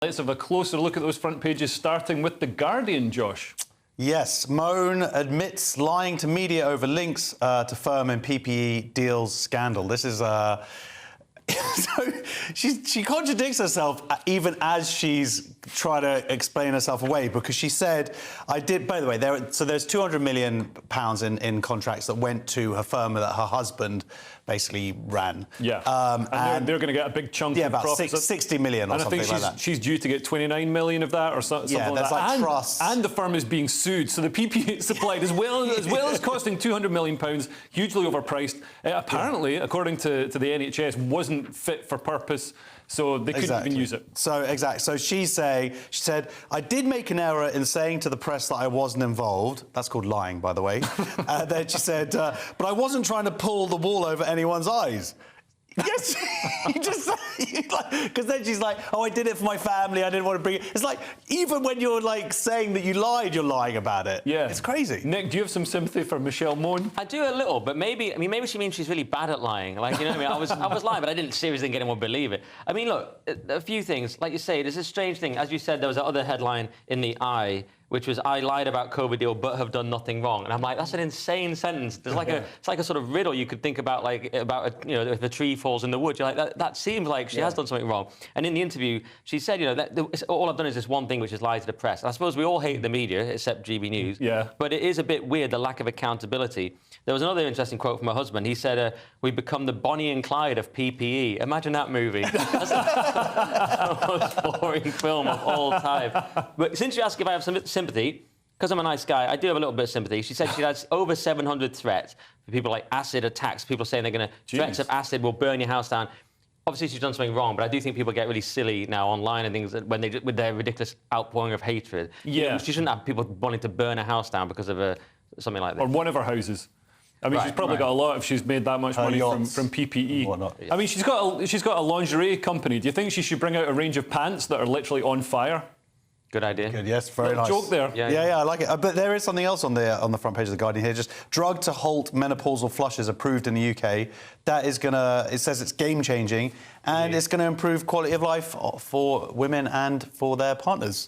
Let's have a closer look at those front pages, starting with The Guardian, Josh. Yes, Mone admits lying to media over links to firm in PPE deals scandal. This is... So she contradicts herself even as she's trying to explain herself away, because she said, I did, by the way, there's £200 million in contracts that went to her firm that her husband basically ran. Yeah, and they're going to get a big chunk of profits. About 60 million or something like that. She's due to get 29 million of that or something like that. Yeah, there's like trusts. And the firm is being sued, so the PPE supplied, as well as costing £200 million, hugely overpriced. Apparently, according to the NHS, wasn't fit for purpose, so they couldn't even use it. So she said, I did make an error in saying to the press that I wasn't involved. That's called lying, by the way. Then she said, but I wasn't trying to pull the wool over anyone's eyes. Yes, because then she's like, oh, I did it for my family, I didn't want to bring it. It's like, even when you're like saying that you lied, you're lying about it. Yeah. It's crazy. Nick, do you have some sympathy for Michelle Mone? I do a little, but maybe she means she's really bad at lying. Like, you know what I mean? I was lying, but I didn't seriously get anyone to believe it. I mean, look, a few things. Like you say, there's a strange thing. As you said, there was that other headline in the Eye, which was, I lied about COVID deal but have done nothing wrong. And I'm like, that's an insane sentence. There's like it's like a sort of riddle you could think about, like, you know, if a tree falls in the woods. You're like, that seems like she has done something wrong. And in the interview, she said, you know, all I've done is this one thing, which is lie to the press. And I suppose we all hate the media, except GBNews. Yeah. But it is a bit weird, the lack of accountability. There was another interesting quote from her husband. He said, we've become the Bonnie and Clyde of PPE. Imagine that movie. That's the most boring film of all time. But since you ask if I have some sympathy, because I'm a nice guy, I do have a little bit of sympathy. She said she has over 700 threats for people like acid attacks, people saying they're going to... Threats of acid will burn your house down. Obviously, she's done something wrong, but I do think people get really silly now online and things when they with their ridiculous outpouring of hatred. Yeah. You know, she shouldn't have people wanting to burn a house down because of something like that. Or one of her houses. I mean, she's probably got a lot if she's made that much money from PPE. Whatnot. I mean, she's got a lingerie company. Do you think she should bring out a range of pants that are literally on fire? Good idea. Good, yes, very nice. Joke there. Yeah, I like it. But there is something else on the front page of The Guardian here. Just drug to halt menopausal flushes approved in the UK. That is it says it's game-changing, and it's going to improve quality of life for women and for their partners.